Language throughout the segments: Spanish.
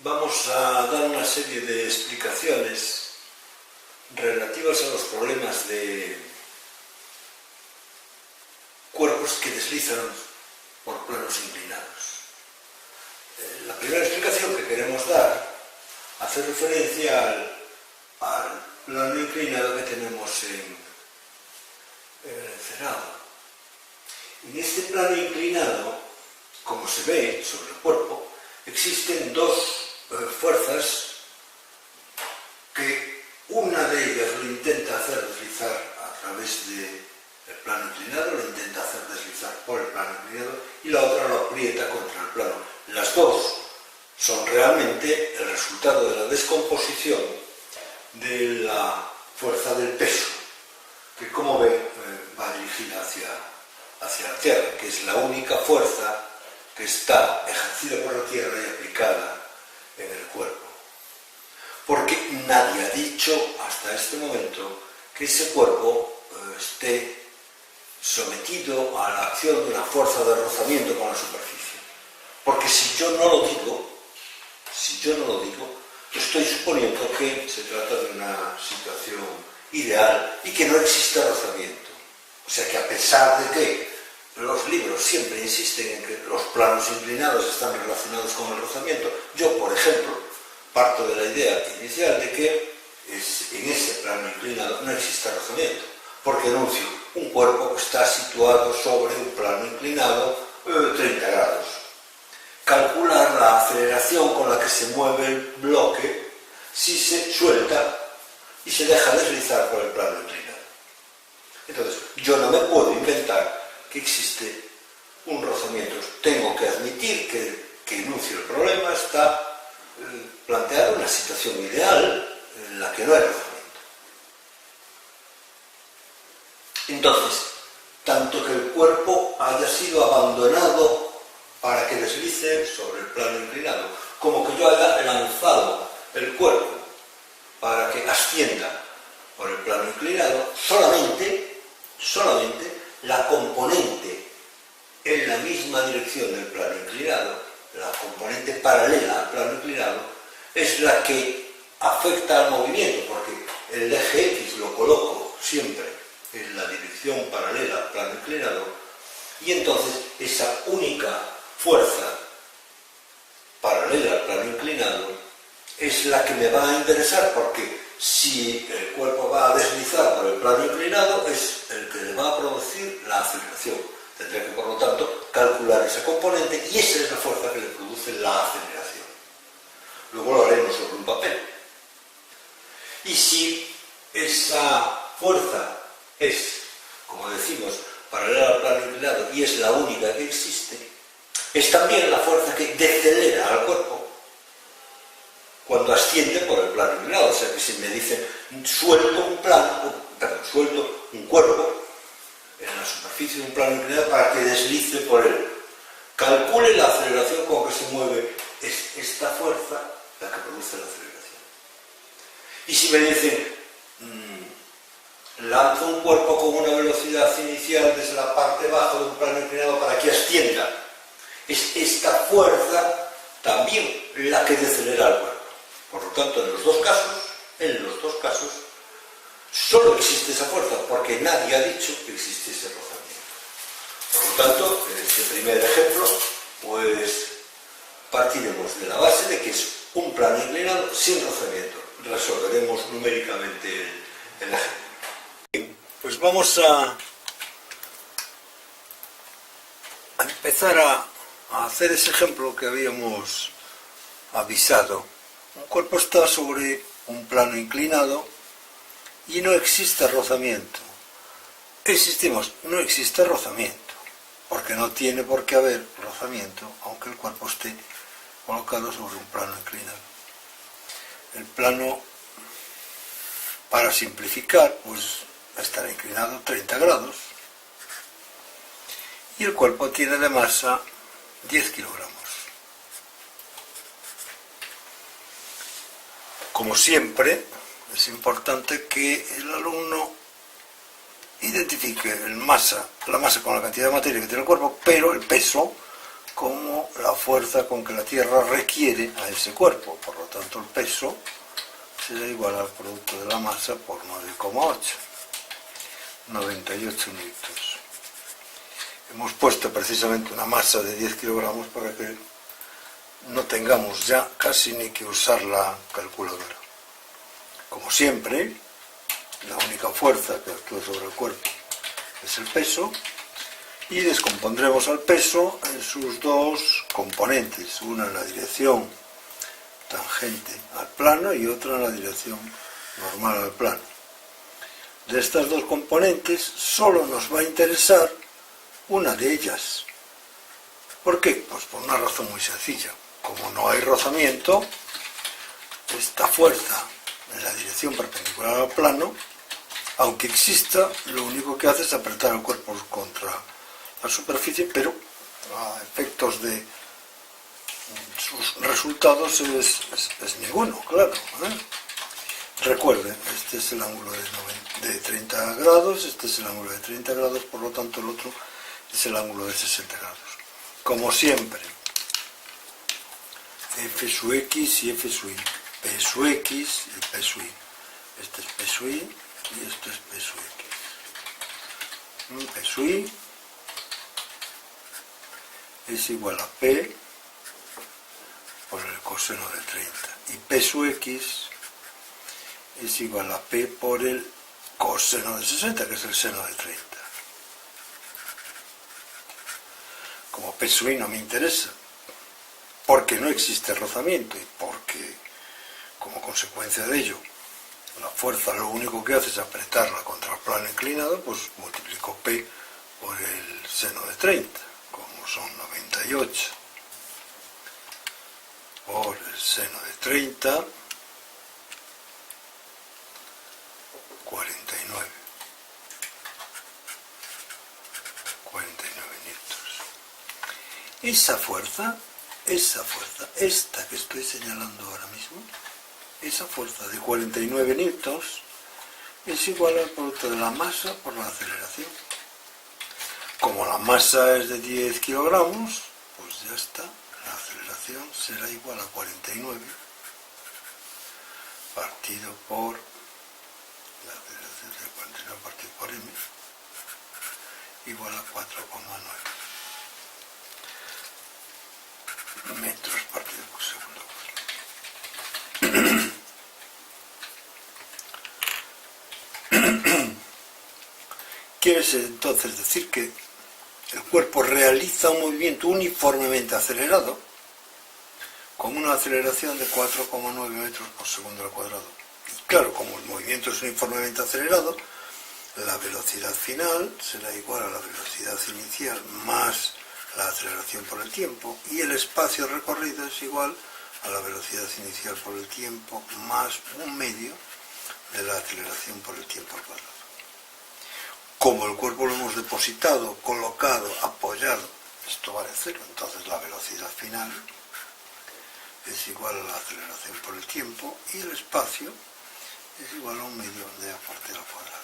vamos a dar una serie de explicaciones relativas a los problemas de cuerpos que deslizan por planos inclinados. La primera explicación que queremos dar hace referencia al plano inclinado que tenemos en el encerado. En este plano inclinado, como se ve sobre el cuerpo, existen dos fuerzas que una de ellas lo intenta hacer deslizar a través del plano inclinado, lo intenta hacer deslizar por el plano inclinado y la otra lo aprieta contra el plano. Las dos son realmente el resultado de la descomposición de la fuerza del peso, que como ven va dirigida hacia la Tierra, que es la única fuerza que está ejercida por la Tierra y aplicada en el cuerpo. Porque nadie ha dicho hasta este momento que ese cuerpo esté sometido a la acción de una fuerza de rozamiento con la superficie. Porque si yo no lo digo, estoy suponiendo que se trata de una situación ideal y que no existe rozamiento. O sea que a pesar de que los libros siempre insisten en que los planos inclinados están relacionados con el rozamiento, yo, por ejemplo, parto de la idea inicial de que en ese plano inclinado no existe rozamiento, porque enuncio un cuerpo que está situado sobre un plano inclinado 30 grados. Calcular la aceleración con la que se mueve el bloque si se suelta y se deja deslizar por el plano inclinado. Entonces, yo no me puedo inventar que existe un rozamiento. Tengo que admitir que enuncio el problema está planteado en una situación ideal en la que no hay rozamiento. Entonces, tanto que el cuerpo haya sido abandonado para que deslice sobre el plano inclinado, como que yo haya lanzado el cuerpo para que ascienda por el plano inclinado, solamente la componente en la misma dirección del plano inclinado, la componente paralela al plano inclinado, es la que afecta al movimiento, porque el eje X lo coloco siempre en la dirección paralela al plano inclinado, y entonces esa única fuerza paralela al plano inclinado es la que me va a interesar, porque si el cuerpo va a deslizar por el plano inclinado es el que le va a producir la aceleración. Tendré que, por lo tanto, calcular esa componente y esa es la fuerza que le produce la aceleración. Luego lo haremos sobre un papel. Y si esa fuerza es, como decimos, paralela al plano inclinado y es la única que existe, es también la fuerza que decelera al cuerpo cuando asciende por el plano inclinado. O sea que si me dicen suelto un cuerpo en la superficie de un plano inclinado para que deslice por él, calcule la aceleración con que se mueve, es esta fuerza la que produce la aceleración. Y si me dicen lanzo un cuerpo con una velocidad inicial desde la parte baja de un plano inclinado para que ascienda, es esta fuerza también la que decelera al cuerpo. Por lo tanto, en los dos casos, solo existe esa fuerza, porque nadie ha dicho que existiese rozamiento. Por lo tanto, en este primer ejemplo, pues partiremos de la base de que es un plano inclinado sin rozamiento. Resolveremos numéricamente el ejemplo. Bien, pues vamos a empezar a hacer ese ejemplo que habíamos avisado. Un cuerpo está sobre un plano inclinado y no existe rozamiento. Insistimos, no existe rozamiento, porque no tiene por qué haber rozamiento, aunque el cuerpo esté colocado sobre un plano inclinado. El plano, para simplificar, pues estará inclinado 30 grados y el cuerpo tiene de masa 10 kilogramos. Como siempre, es importante que el alumno identifique la masa con la cantidad de materia que tiene el cuerpo, pero el peso como la fuerza con que la Tierra requiere a ese cuerpo. Por lo tanto, el peso será igual al producto de la masa por 9,8. 98 newtons. Hemos puesto precisamente una masa de 10 kilogramos para que no tengamos ya casi ni que usar la calculadora. Como siempre, la única fuerza que actúa sobre el cuerpo es el peso, y descompondremos al peso en sus dos componentes, una en la dirección tangente al plano y otra en la dirección normal al plano. De estas dos componentes solo nos va a interesar una de ellas. ¿Por qué? Pues por una razón muy sencilla. Como no hay rozamiento, esta fuerza en la dirección perpendicular al plano, aunque exista, lo único que hace es apretar el cuerpo contra la superficie, pero a efectos de sus resultados es ninguno, claro, ¿eh? Recuerden, este es el ángulo de 30 grados, este es el ángulo de 30 grados, por lo tanto el otro es el ángulo de 60 grados. Como siempre, F sub X y F sub Y, P sub X y P sub Y. Este es P sub Y y esto es P sub X. P sub Y es igual a P por el coseno de 30 y P sub X es igual a P por el coseno de 60, que es el seno de 30. Como P sub Y no me interesa, porque no existe rozamiento y porque, como consecuencia de ello, la fuerza lo único que hace es apretarla contra el plano inclinado, pues multiplico P por el seno de 30, como son 98 por el seno de 30, 49 newtons. Esa fuerza, esta que estoy señalando ahora mismo, esa fuerza de 49 newtons es igual al producto de la masa por la aceleración. Como la masa es de 10 kilogramos, pues ya está, la aceleración será igual a 49 partido por la aceleración de 49 partido por m igual a 4,9 metros partido por segundo. Quiere entonces decir que el cuerpo realiza un movimiento uniformemente acelerado con una aceleración de 4,9 metros por segundo al cuadrado. Y claro, como el movimiento es uniformemente acelerado, la velocidad final será igual a la velocidad inicial más la aceleración por el tiempo, y el espacio recorrido es igual a la velocidad inicial por el tiempo más un medio de la aceleración por el tiempo al cuadrado. Como el cuerpo lo hemos depositado, colocado, apoyado, esto vale cero, entonces la velocidad final es igual a la aceleración por el tiempo y el espacio es igual a un medio de a partido al cuadrado.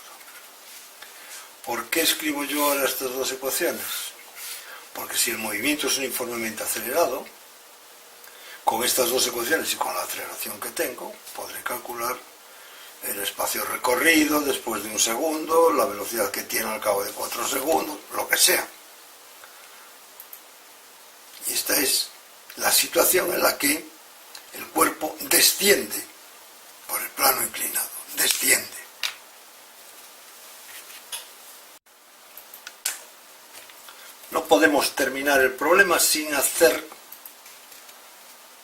¿Por qué escribo yo ahora estas dos ecuaciones? Porque si el movimiento es uniformemente acelerado, con estas dos ecuaciones y con la aceleración que tengo, podré calcular el espacio recorrido después de un segundo, la velocidad que tiene al cabo de 4 segundos, lo que sea. Y esta es la situación en la que el cuerpo desciende por el plano inclinado, desciende. No podemos terminar el problema sin hacer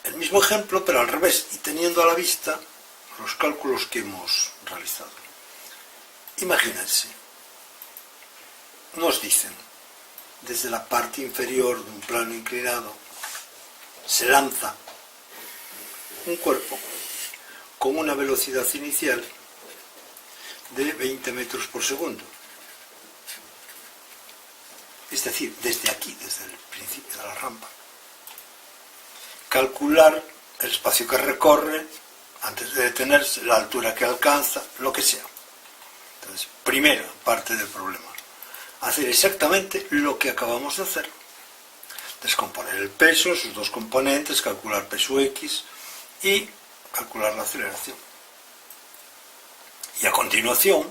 el mismo ejemplo, pero al revés, y teniendo a la vista los cálculos que hemos realizado. Imagínense, nos dicen, desde la parte inferior de un plano inclinado se lanza un cuerpo con una velocidad inicial de 20 metros por segundo. Es decir, desde aquí, desde el principio de la rampa. Calcular el espacio que recorre antes de detenerse, la altura que alcanza, lo que sea. Entonces, primera parte del problema, hacer exactamente lo que acabamos de hacer. descomponer el peso, sus dos componentes, calcular peso X y calcular la aceleración. Y a continuación,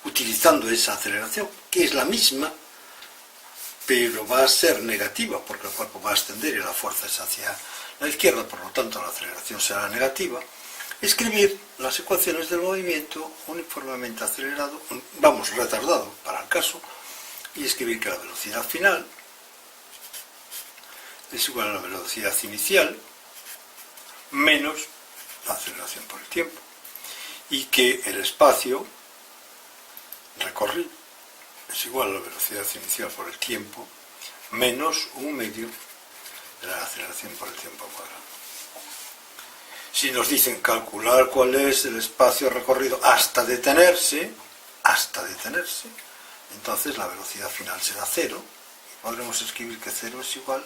utilizando esa aceleración, que es la misma, pero va a ser negativa, porque el cuerpo va a ascender y la fuerza es hacia la izquierda, por lo tanto la aceleración será negativa, escribir las ecuaciones del movimiento uniformemente acelerado, retardado para el caso, y escribir que la velocidad final es igual a la velocidad inicial menos la aceleración por el tiempo, y que el espacio recorrido es igual a la velocidad inicial por el tiempo menos 1/2 de la aceleración por el tiempo cuadrado. Si nos dicen calcular cuál es el espacio recorrido hasta detenerse, entonces la velocidad final será 0, y podremos escribir que 0 es igual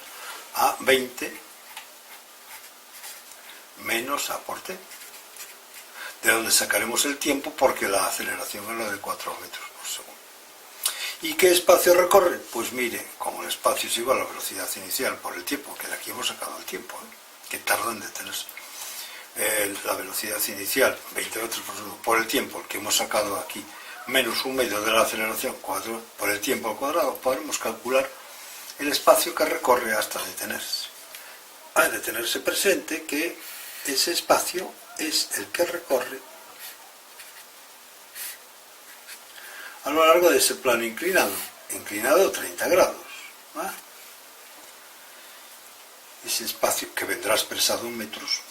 a 20 menos A por T, de donde sacaremos el tiempo porque la aceleración es la de 4 metros por segundo. ¿Y qué espacio recorre? Pues mire, como el espacio es igual a la velocidad inicial por el tiempo, que de aquí hemos sacado el tiempo, que tarda en detenerse. La velocidad inicial, 20 metros por segundo, por el tiempo, el que hemos sacado aquí, menos 1/2 de la aceleración por el tiempo al cuadrado, podremos calcular el espacio que recorre hasta detenerse. Al detenerse presente que ese espacio es el que recorre a lo largo de ese plano inclinado 30 grados. ¿Va? Ese espacio, que vendrá expresado en metros,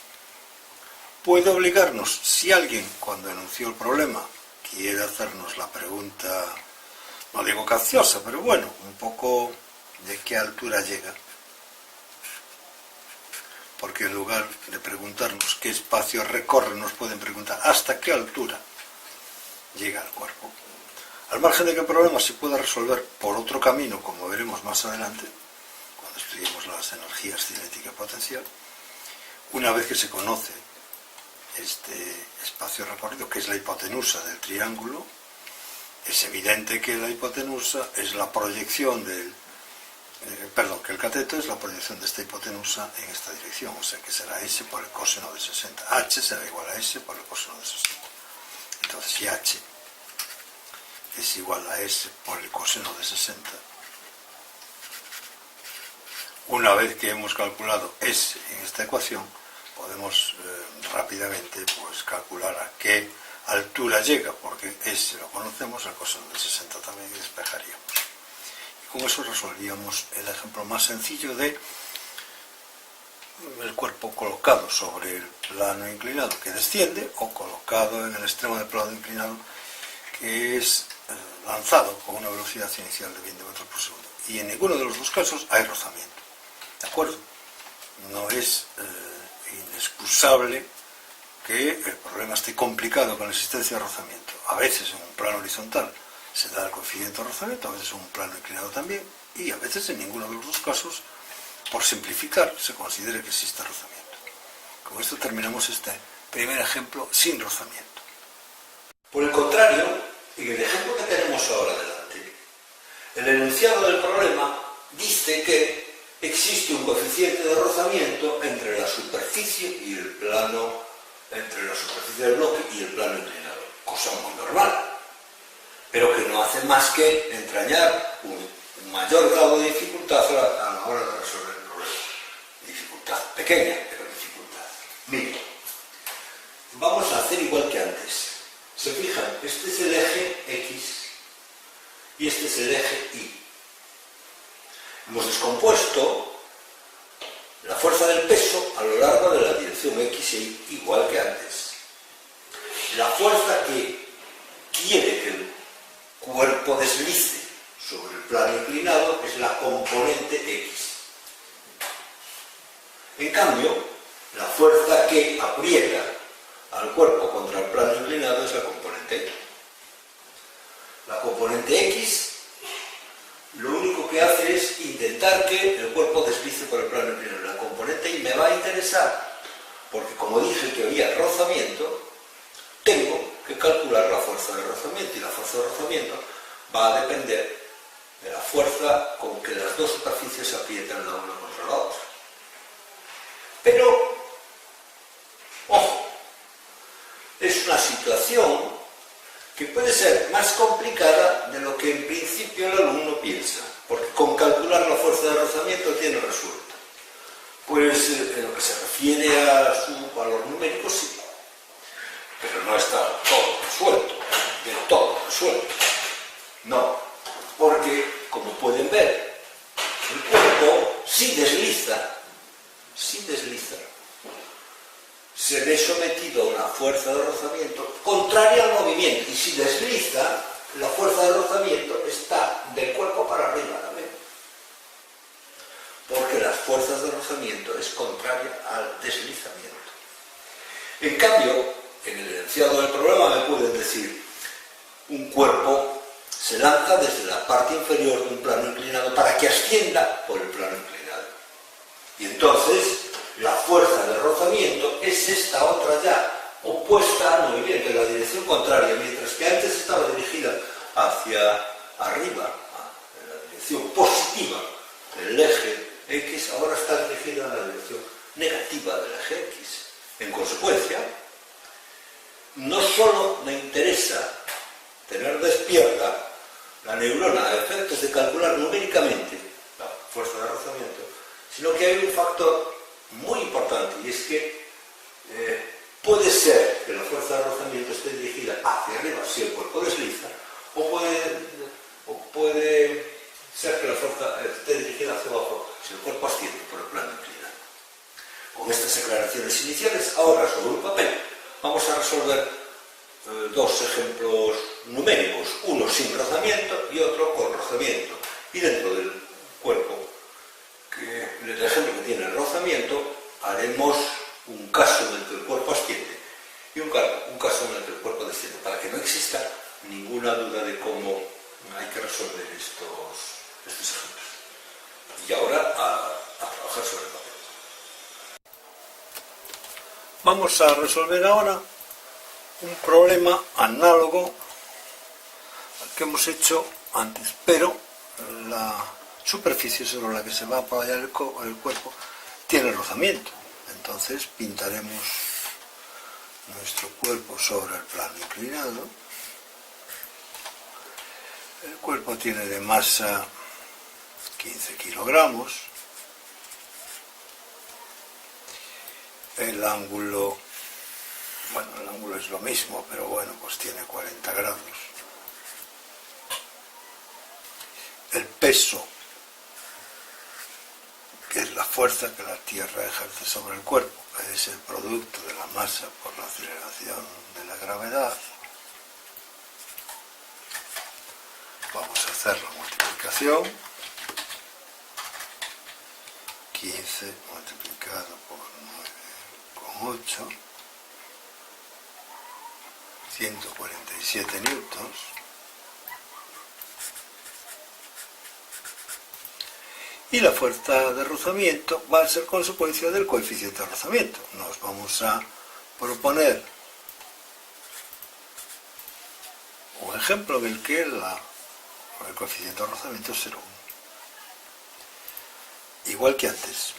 puede obligarnos, si alguien cuando enunció el problema quiere hacernos la pregunta, no digo capciosa, pero bueno, un poco de qué altura llega, porque en lugar de preguntarnos qué espacio recorre, nos pueden preguntar hasta qué altura llega el cuerpo. Al margen de que el problema se pueda resolver por otro camino, como veremos más adelante, cuando estudiemos las energías cinética y potencial, una vez que se conoce este espacio recorrido, que es la hipotenusa del triángulo, es evidente que la hipotenusa es la proyección que el cateto es la proyección de esta hipotenusa en esta dirección, o sea que será S por el coseno de 60. H será igual a S por el coseno de 60. Entonces, si H es igual a S por el coseno de 60, una vez que hemos calculado S en esta ecuación, podemos rápidamente calcular a qué altura llega, porque S lo conocemos, el coseno de 60 también, y despejaríamos. Y con eso resolvíamos el ejemplo más sencillo de el cuerpo colocado sobre el plano inclinado que desciende, o colocado en el extremo del plano inclinado que es lanzado con una velocidad inicial de 20 metros por segundo. Y en ninguno de los dos casos hay rozamiento. ¿De acuerdo? No es inexcusable que el problema esté complicado con la existencia de rozamiento. A veces en un plano horizontal se da el coeficiente de rozamiento, a veces en un plano inclinado también, y a veces en ninguno de los dos casos, por simplificar, se considera que existe rozamiento. Con esto terminamos este primer ejemplo sin rozamiento. Por el contrario, en el ejemplo que tenemos ahora delante, el enunciado del problema dice que existe un coeficiente de rozamiento entre la superficie y el plano, entre la superficie del bloque y el plano inclinado, cosa muy normal, pero que no hace más que entrañar un mayor grado de dificultad a la hora de resolver el problema. Dificultad pequeña, pero dificultad. Mire, vamos a hacer igual que antes. Se fijan, este es el eje X y este es el eje Y. Hemos descompuesto la fuerza del peso a lo largo de la dirección X y Y, igual que antes. La fuerza que quiere que el cuerpo deslice sobre el plano inclinado es la componente X. En cambio, la fuerza que aprieta al cuerpo contra el plano inclinado es la componente Y. La componente X lo único que hace es intentar que el cuerpo deslice por el plano inclinado. La componente Y me va a interesar, porque como dije que había rozamiento, tengo que calcular la fuerza de rozamiento, y la fuerza de rozamiento va a depender de la fuerza con que las dos superficies se aprietan la una contra la otra. Pero, ojo, es una situación que puede ser más complicada de lo que en principio el alumno piensa, porque con calcular la fuerza de rozamiento tiene resuelto. Pues en lo que se refiere a su valor numérico sí, pero no está todo resuelto, del todo resuelto. No, porque como pueden ver, el cuerpo si desliza, se ve sometido a una fuerza de rozamiento contraria al movimiento, y si desliza, la fuerza de rozamiento está del cuerpo para arriba también, porque las fuerzas de rozamiento es contraria al deslizamiento. En cambio, en el enunciado del problema me pueden decir: un cuerpo se lanza desde la parte inferior de un plano inclinado para que ascienda por el plano inclinado, y entonces la fuerza de rozamiento es esta otra ya, opuesta al movimiento, en la dirección contraria, mientras que antes estaba dirigida hacia arriba, en la dirección positiva del eje X, ahora está dirigida en la dirección negativa del eje X. En consecuencia, no solo me interesa tener despierta la neurona a efectos de calcular numéricamente la fuerza de rozamiento, sino que hay un factor muy importante, y es que puede ser que la fuerza de rozamiento esté dirigida hacia arriba si el cuerpo desliza, o puede ser que la fuerza esté dirigida hacia abajo si el cuerpo asciende por el plano inclinado. Con estas aclaraciones iniciales, ahora sobre un papel vamos a resolver dos ejemplos numéricos, uno sin rozamiento y otro con rozamiento. Y dentro del cuerpo, el ejemplo que tiene el rozamiento, haremos un caso en el que el cuerpo asciende y un caso en el que el cuerpo desciende, para que no exista ninguna duda de cómo hay que resolver estos ejemplos. Y ahora a trabajar sobre el papel. Vamos a resolver ahora un problema análogo al que hemos hecho antes, pero la superficie sobre la que se va a apoyar el cuerpo tiene rozamiento. Entonces pintaremos nuestro cuerpo sobre el plano inclinado. El cuerpo tiene de masa 15 kilogramos. El ángulo es lo mismo, pero bueno, pues tiene 40 grados. El peso, que es la fuerza que la Tierra ejerce sobre el cuerpo, es el producto de la masa por la aceleración de la gravedad. Vamos a hacer la multiplicación. 15 multiplicado por 9,8, 147 newtons. Y la fuerza de rozamiento va a ser consecuencia del coeficiente de rozamiento. Nos vamos a proponer un ejemplo en el que el coeficiente de rozamiento es 0,1. Igual que antes,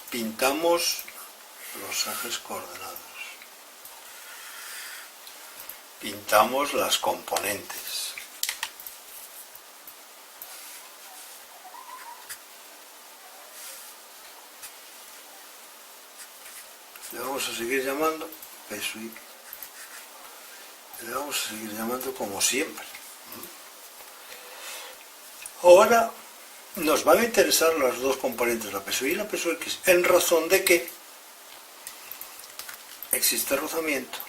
pintamos los ejes coordenados. Pintamos las componentes. Le vamos a seguir llamando peso y le vamos a seguir llamando como siempre. Ahora nos van a interesar las dos componentes, la peso y y la peso X, en razón de que existe rozamiento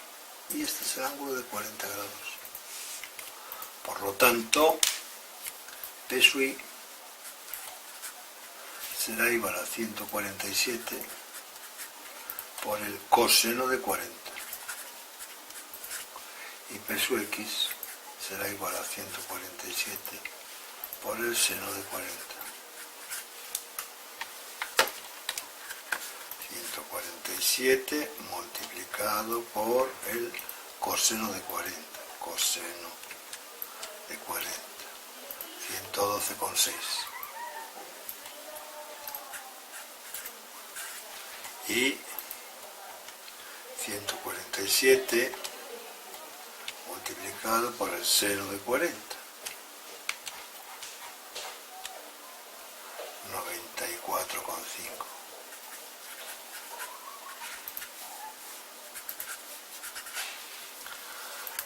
y este es el ángulo de 40 grados. Por lo tanto, peso y será igual a 147 por el coseno de 40. Y peso X será igual a 147 por el seno de 40. 147 multiplicado por el coseno de 40. Coseno de 40. 112,6. Y 147 multiplicado por el seno de 40. 94,5.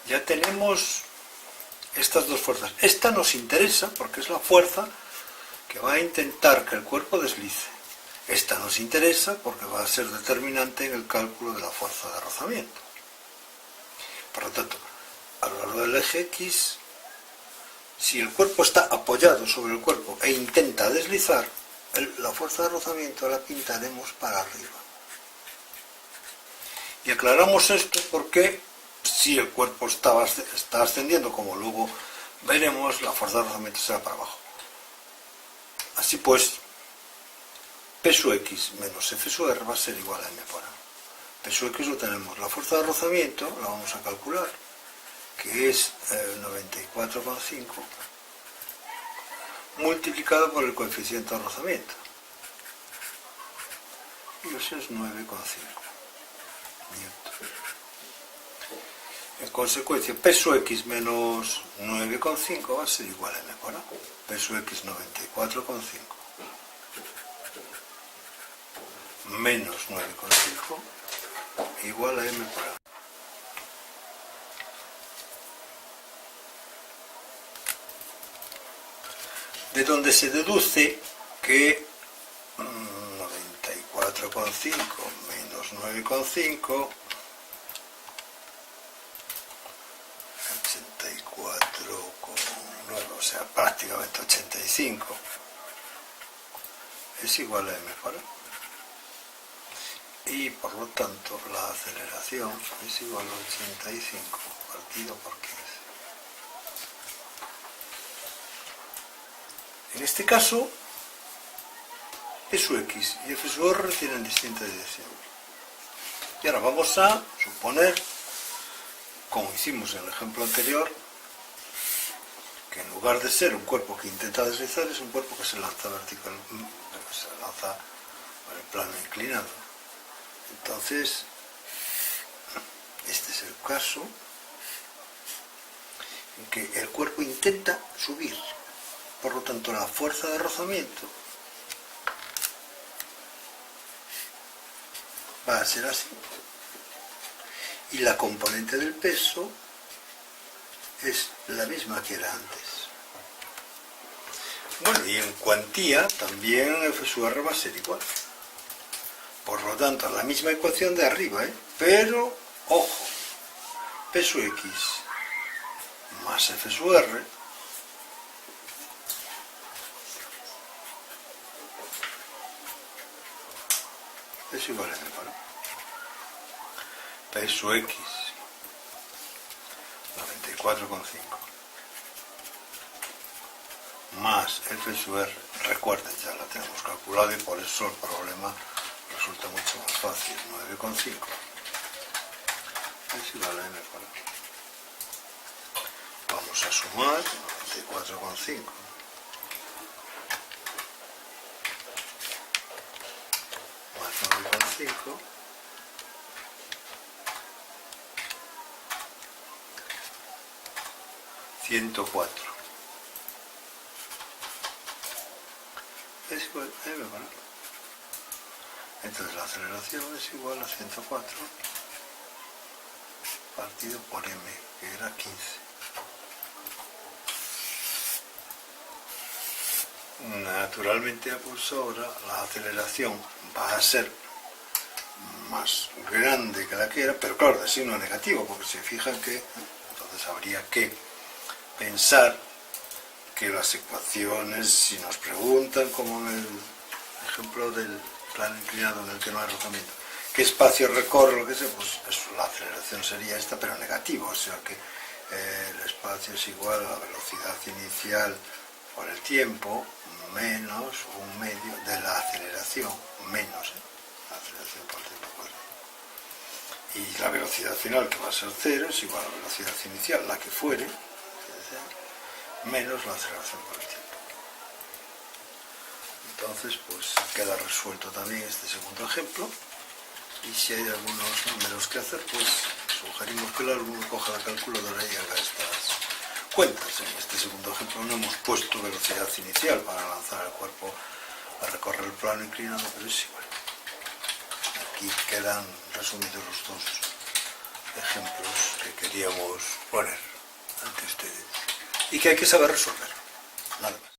Ya tenemos estas dos fuerzas. Esta nos interesa porque es la fuerza que va a intentar que el cuerpo deslice. Esta nos interesa porque va a ser determinante en el cálculo de la fuerza de rozamiento. Por lo tanto, a lo largo del eje X, si el cuerpo está apoyado sobre el cuerpo e intenta deslizar, la fuerza de rozamiento la pintaremos para arriba. Y aclaramos esto porque si el cuerpo está ascendiendo, como luego veremos, la fuerza de rozamiento será para abajo. Así pues, P sub X menos F sub R va a ser igual a M por A. P sub X lo tenemos. La fuerza de rozamiento la vamos a calcular, que es 94,5 multiplicado por el coeficiente de rozamiento. Y eso es 9,5 newton. En consecuencia, P sub X menos 9,5 va a ser igual a M por A. P sub X 94,5 menos 9,5 igual a M por A. De donde se deduce que 94,5 menos 9,5, 84,9, o sea, prácticamente 85, es igual a M por A. Y por lo tanto la aceleración es igual a 85 partido por 15. En este caso, P sub X y F sub R tienen distinta dirección. Y ahora vamos a suponer, como hicimos en el ejemplo anterior, que en lugar de ser un cuerpo que intenta deslizar, es un cuerpo que se lanza vertical, se lanza por el plano inclinado. Entonces, este es el caso en que el cuerpo intenta subir. Por lo tanto, la fuerza de rozamiento va a ser así. Y la componente del peso es la misma que era antes. Bueno, y en cuantía también F sub R va a ser igual. Por lo tanto, la misma ecuación de arriba, pero, ojo, P sub X más F sub R es igual a M por A. P sub X 94,5 más F sub R, recuerden, ya la tenemos calculada y por eso el problema resulta mucho más fácil. 9,5 es igual a M por A. Vamos a sumar 94,5 más 9,5 104 es igual a M por A. Entonces la aceleración es igual a 104 partido por M, que era 15. Naturalmente, pues ahora la aceleración va a ser más grande que la que era, pero claro, de signo negativo, porque se fijan que entonces habría que pensar que las ecuaciones, si nos preguntan, como en el ejemplo del plano inclinado en el que no hay rozamiento, qué espacio recorre, lo que sea, pues eso, la aceleración sería esta, pero negativa, o sea que el espacio es igual a la velocidad inicial por el tiempo menos un medio de la aceleración, menos la aceleración por el tiempo. Y la velocidad final, que va a ser 0, es igual a la velocidad inicial, la que fuere, menos la aceleración por el tiempo. Entonces pues queda resuelto también este segundo ejemplo, y si hay algunos números que hacer, pues sugerimos que el alumno coja la calculadora y haga estas cuentas. En este segundo ejemplo no hemos puesto velocidad inicial para lanzar el cuerpo a recorrer el plano inclinado, pero es igual. Aquí quedan resumidos los dos ejemplos que queríamos poner ante ustedes y que hay que saber resolver, nada más.